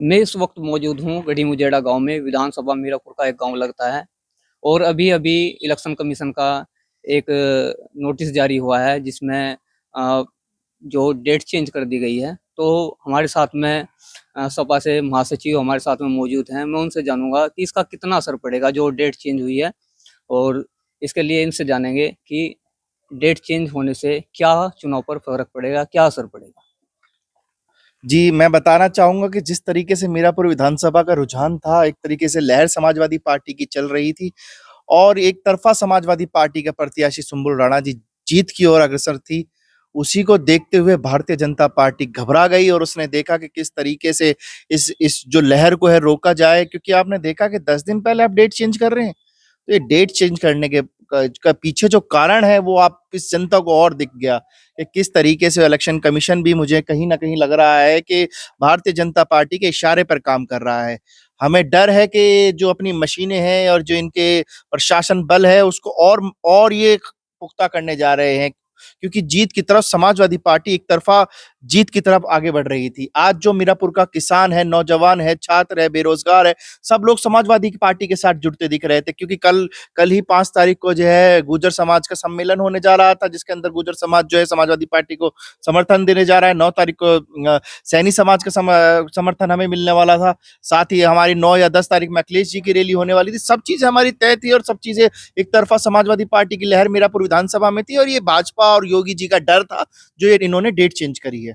मैं इस वक्त मौजूद हूँ गढ़ी मुजेड़ा गांव में। विधानसभा मीरापुर का एक गांव लगता है और अभी-अभी इलेक्शन कमीशन का एक नोटिस जारी हुआ है जिसमें अ, जो डेट चेंज कर दी गई है। तो हमारे साथ में सपा से महासचिव हमारे साथ में मौजूद हैं। मैं उनसे जानूँगा कि इसका कितना असर पड़ेगा जो डेट चेंज हुई है, और इसके लिए इनसे जानेंगे कि डेट चेंज होने से क्या चुनाव पर फ़र्क पड़ेगा, क्या असर पड़ेगा? जी, मैं बताना चाहूँगा कि जिस तरीके से मीरापुर विधानसभा का रुझान था, एक तरीके से लहर समाजवादी पार्टी की चल रही थी और एक तरफ़ा समाजवादी पार्टी के प्रत्याशी सुम्बुल राणा जी जीत की ओर अग्रसर थी। उसी को देखते हुए भारतीय जनता पार्टी घबरा गई और उसने देखा कि किस तरीके से इस जो लहर को है रोका जाए, क्योंकि आपने देखा कि 10 दिन पहले आप डेट चेंज कर रहे हैं। तो ये डेट चेंज करने के का पीछे जो कारण है वो आप इस जनता को और दिख गया कि किस तरीके से इलेक्शन कमीशन भी मुझे कहीं न कहीं लग रहा है कि भारतीय जनता पार्टी के इशारे पर काम कर रहा है। हमें डर है कि जो अपनी मशीनें हैं और जो इनके प्रशासन बल है उसको और ये पुख्ता करने जा रहे हैं, क्योंकि जीत की तरफ समाजवादी पार्टी एक तरफ़ा जीत की तरफ आगे बढ़ रही थी। आज जो मीरापुर का किसान है, नौजवान है, छात्र है, बेरोज़गार है, सब लोग समाजवादी की पार्टी के साथ जुड़ते दिख रहे थे, क्योंकि कल कल ही 5 तारीख को जो है गुर्जर समाज का सम्मेलन होने जा रहा था, जिसके अंदर गुर्जर समाज जो है समाजवादी पार्टी को समर्थन देने जा रहा है। 9 तारीख को सैनी समाज का समर्थन हमें मिलने वाला था। साथ ही हमारी 9 या 10 तारीख में अखिलेश जी की रैली होने वाली थी। सब चीज़ें हमारी तय थी और सब चीज़ें एक तरफ़ा समाजवादी पार्टी की लहर मीरापुर विधानसभा में थी और ये भाजपा और योगी जी का डर था, जो ये इन्होंने डेट चेंज करी है।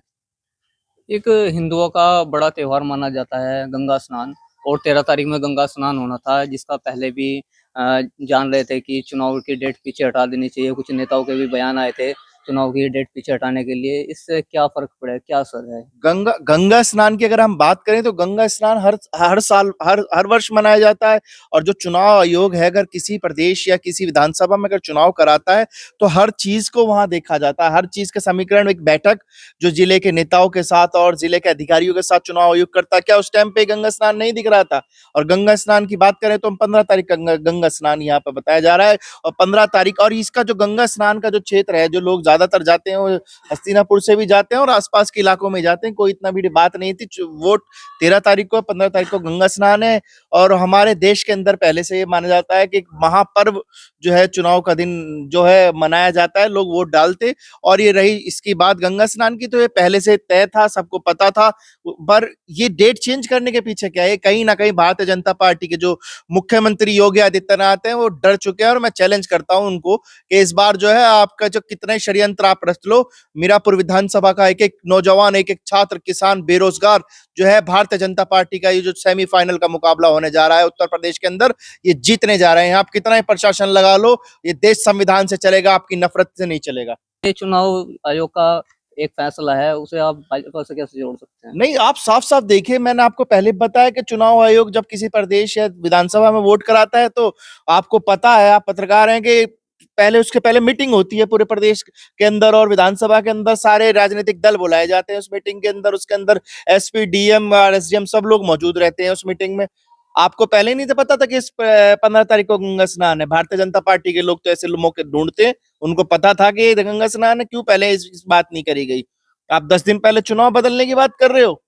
एक हिंदुओं का बड़ा त्योहार माना जाता है गंगा स्नान, और 13 तारीख में गंगा स्नान होना था, जिसका पहले भी जान रहे थे कि चुनाव की डेट पीछे हटा देनी चाहिए। कुछ नेताओं के भी बयान आए थे चुनाव की डेट पीछे हटाने के लिए। इससे क्या फ़र्क पड़ेगा, क्या असर है? गंगा गंगा स्नान की अगर हम बात करें तो गंगा स्नान हर हर साल हर हर वर्ष मनाया जाता है। और जो चुनाव आयोग है, अगर किसी प्रदेश या किसी विधानसभा में अगर चुनाव कराता है तो हर चीज को वहां देखा जाता है। हर चीज का समीकरण, एक बैठक जो जिले के नेताओं के साथ और जिले के अधिकारियों के साथ चुनाव आयोग करता है। क्या उस टाइम पे गंगा स्नान नहीं दिख रहा था? और गंगा स्नान की बात करें तो हम 15 तारीख का गंगा स्नान यहाँ पे बताया जा रहा है। और 15 तारीख, और इसका जो गंगा स्नान का जो क्षेत्र है, जो लोग ज्यादातर जाते हैं वो हस्तिनापुर से भी जाते हैं और आसपास के इलाकों में जाते हैं। कोई इतना बड़ी बात नहीं थी। वोट 13 तारीख को, 15 तारीख को गंगा स्नान है। और हमारे देश के अंदर पहले से ये माना जाता है कि एक महापर्व जो है चुनाव का दिन जो है मनाया जाता है, लोग वोट डालते। और ये रही इसकी बात गंगा स्नान की, तो ये पहले से तय था, सबको पता था। पर ये डेट चेंज करने के पीछे क्या है? कहीं ना कहीं भारतीय जनता पार्टी के जो मुख्यमंत्री योगी आदित्यनाथ हैं वो डर चुके हैं। और मैं चैलेंज करता हूं उनको कि इस बार जो है आपका जो कितने षड्यंत्र आप रच लो, मीरापुर विधानसभा का एक एक नौजवान, एक एक छात्र, किसान, बेरोजगार जो है भारतीय जनता पार्टी का ये जो सेमीफाइनल का मुकाबला होने जा रहा है उत्तर प्रदेश के अंदर, ये जीतने जा रहे हैं। आप कितना ही प्रशासन लगा लो, ये देश संविधान से चलेगा, आपकी नफरत से नहीं चलेगा। ये चुनाव आयोग का एक फैसला है, उसे आप भाजपा से कैसे जोड़ सकते हैं? नहीं, आप साफ साफ देखिए, मैंने आपको पहले बताया कि चुनाव आयोग जब किसी प्रदेश या विधानसभा में वोट कराता है तो आपको पता है, आप पत्रकार हैं, कि पहले उसके पहले मीटिंग होती है पूरे प्रदेश के अंदर और विधानसभा के अंदर। सारे राजनीतिक दल बुलाए जाते हैं उस मीटिंग के अंदर। उसके अंदर एसपी, डीएम और एसडीएम सब लोग मौजूद रहते हैं उस मीटिंग में। आपको पहले नहीं तो पता था कि इस 15 तारीख को गंगा स्नान है? भारतीय जनता पार्टी के लोग तो ऐसे मौके ढूंढते हैं, उनको पता था कि ये गंगा स्नान है, क्यों पहले इस बात नहीं करी गई? आप 10 दिन पहले चुनाव बदलने की बात कर रहे हो।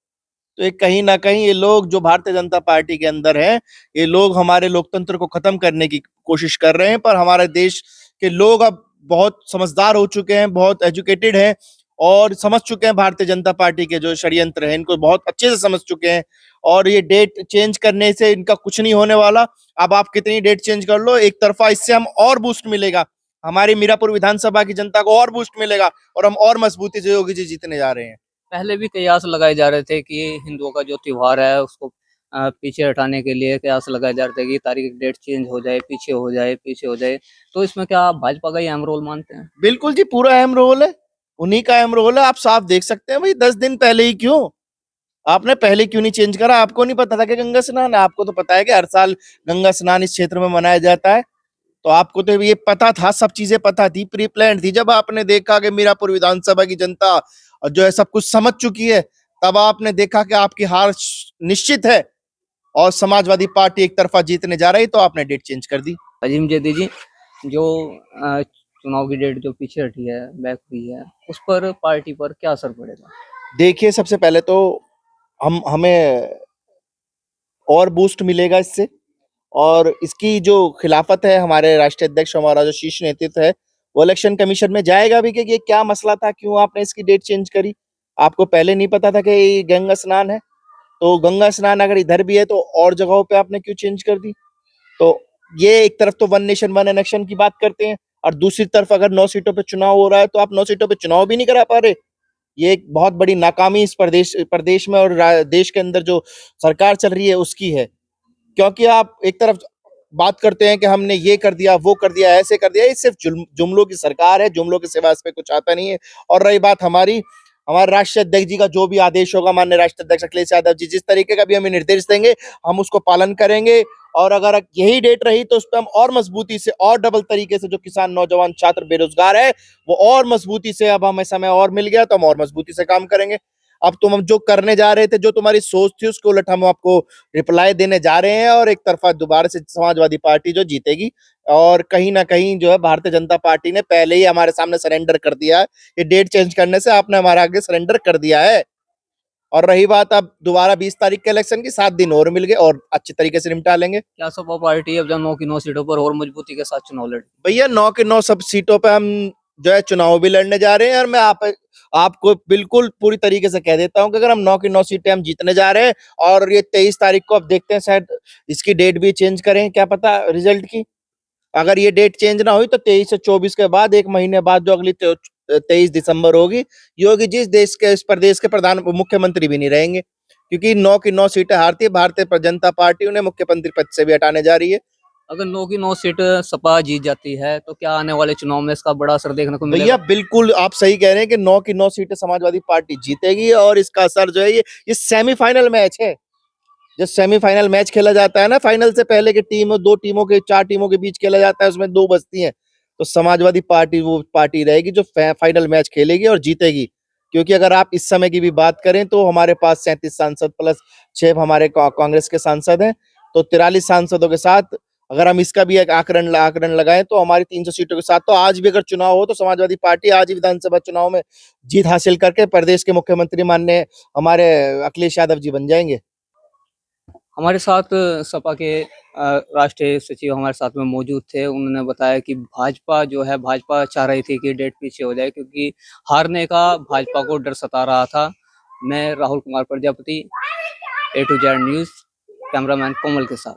तो ये कहीं ना कहीं ये लोग जो भारतीय जनता पार्टी के अंदर हैं, ये लोग हमारे लोकतंत्र को खत्म करने की कोशिश कर रहे हैं। पर हमारे देश के लोग अब बहुत समझदार हो चुके हैं, बहुत एजुकेटेड हैं और समझ चुके हैं भारतीय जनता पार्टी के जो षड्यंत्र हैं, इनको बहुत अच्छे से समझ चुके हैं। और ये डेट चेंज करने से इनका कुछ नहीं होने वाला। अब आप कितनी डेट चेंज कर लो, एक तरफा इससे हम और बूस्ट मिलेगा, हमारी मीरापुर विधानसभा की जनता को और बूस्ट मिलेगा और हम और मजबूती से योगी जी जीतने जा रहे हैं। पहले भी कयास लगाए जा रहे थे कि हिंदुओं का जो त्योहार है उसको पीछे हटाने के लिए कयास लगाए जा रहे थे कि तारीख डेट चेंज हो जाए, पीछे हो जाए, पीछे हो जाए। तो इसमें क्या आप भाजपा का ही अहम रोल मानते हैं? बिल्कुल जी, पूरा अहम रोल है, उन्हीं का अहम रोल है। आप साफ देख सकते हैं भाई, 10 दिन पहले ही क्यों? आपने पहले क्यों नहीं चेंज करा? आपको नहीं पता था कि गंगा स्नान है? आपको तो पता है कि हर साल गंगा स्नान इस क्षेत्र में मनाया जाता है। तो आपको तो ये पता था, सब चीजें पता थी, प्री प्लान थी। जब आपने देखा कि मीरापुर विधानसभा की जनता जो है सब कुछ समझ चुकी है, तब आपने देखा कि आपकी हार निश्चित है और समाजवादी पार्टी एक तरफा जीतने जा रही, तो आपने डेट चेंज कर दी। अजीम जैदी जी, जो चुनाव की डेट जो पीछे हटी है, बैक हुई है, उस पर पार्टी पर क्या असर पड़ेगा? देखिए, सबसे पहले तो हम हमें और बूस्ट मिलेगा इससे। और इसकी जो खिलाफत है हमारे राष्ट्रीय अध्यक्ष, हमारा जो शीर्ष नेतृत्व है, वो इलेक्शन कमीशन में जाएगा भी कि ये क्या मसला था, क्यों आपने इसकी डेट चेंज करी। आपको पहले नहीं पता था कि ये गंगा स्नान है, तो गंगा स्नान अगर इधर भी है तो और जगहों पे आपने क्यों चेंज कर दी। तो ये एक तरफ तो वन नेशन वन इलेक्शन की बात करते हैं, और दूसरी तरफ अगर 9 सीटों पे चुनाव हो रहा है तो आप 9 सीटों पे चुनाव भी नहीं करा पा रहे। ये एक बहुत बड़ी नाकामी इस प्रदेश में और देश के अंदर जो सरकार चल रही है उसकी है। क्योंकि आप एक तरफ बात करते हैं कि हमने ये कर दिया, वो कर दिया, ऐसे कर दिया, ये सिर्फ जुमलों की सरकार है, जुमलों के सिवा इस पे कुछ आता नहीं है। और रही बात हमारे राष्ट्रीय अध्यक्ष जी का जो भी आदेश होगा, माननीय राष्ट्रीय अध्यक्ष अखिलेश यादव जी जिस तरीके का भी हमें निर्देश देंगे, हम उसको पालन करेंगे। और अगर यही डेट रही तो उस पर हम और मजबूती से और डबल तरीके से, जो किसान, नौजवान, छात्र, बेरोजगार है, वो और मजबूती से, अब हमें समय और मिल गया तो हम और मजबूती से काम करेंगे। अब तुम हम जो करने जा रहे थे, जो तुम्हारी सोच थी, उसके उलट हम आपको रिप्लाई देने जा रहे हैं, और एक तरफा दोबारा से समाजवादी पार्टी जो जीतेगी। और कहीं ना कहीं जो है भारतीय जनता पार्टी ने पहले ही हमारे सामने सरेंडर कर दिया है। ये डेट चेंज करने से आपने हमारे आगे सरेंडर कर दिया है। और रही बात अब दोबारा 20 तारीख के इलेक्शन की, 7 दिन और मिल गए और अच्छे तरीके से निपटा लेंगे। क्या सपा पार्टी अब जब 9 की 9 सीटों पर और मजबूती के साथ चुनाव लड़े? भैया 9 के 9 सब सीटों पे हम जो है चुनाव भी लड़ने जा रहे हैं। और मैं आपको बिल्कुल पूरी तरीके से कह देता हूं कि अगर हम 9 की 9 सीटें हम जीतने जा रहे हैं, और ये 23 तारीख को अब देखते हैं, शायद इसकी डेट भी चेंज करें, क्या पता रिजल्ट की। अगर ये डेट चेंज ना हुई तो 23 से 24 के बाद, एक महीने बाद जो अगली 23 दिसंबर होगी, योगी जी इस प्रदेश के प्रधान मुख्यमंत्री भी नहीं रहेंगे, क्योंकि 9 की 9 सीटें हारती है भारतीय जनता पार्टी, उन्हें मुख्यमंत्री पद से भी हटाने जा रही है। अगर 9 की 9 सीट सपा जीत जाती है तो क्या आने वाले चुनाव में इसका बड़ा असर देखने को भैया मिलेगा? बिल्कुल आप सही कह रहे हैं कि 9 की 9 सीटें समाजवादी पार्टी जीतेगी, और इसका असर जो है, ये सेमीफाइनल मैच है। जो सेमीफाइनल मैच खेला जाता है ना, फाइनल से पहले की टीम, 2 टीमों के, 4 टीमों के बीच खेला जाता है, उसमें 2 बचती हैं। तो समाजवादी पार्टी वो पार्टी रहेगी जो फाइनल मैच खेलेगी और जीतेगी। क्योंकि अगर आप इस समय की भी बात करें तो हमारे पास 37 सांसद प्लस 6 हमारे कांग्रेस के सांसद हैं, तो 43 सांसदों के साथ अगर हम इसका भी एक आकलन लगाएं तो हमारी 300 सीटों के साथ तो आज भी अगर चुनाव हो तो समाजवादी पार्टी आज ही विधानसभा चुनाव में जीत हासिल करके प्रदेश के मुख्यमंत्री माननीय हमारे अखिलेश यादव जी बन जाएंगे। हमारे साथ सपा के राष्ट्रीय सचिव हमारे साथ में मौजूद थे। उन्होंने बताया कि भाजपा जो है, भाजपा चाह रही थी कि डेट पीछे हो जाए क्योंकि हारने का भाजपा को डर सता रहा था। मैं Rahul Kumar Prajapati, A to Z news, cameraman Komal के साथ।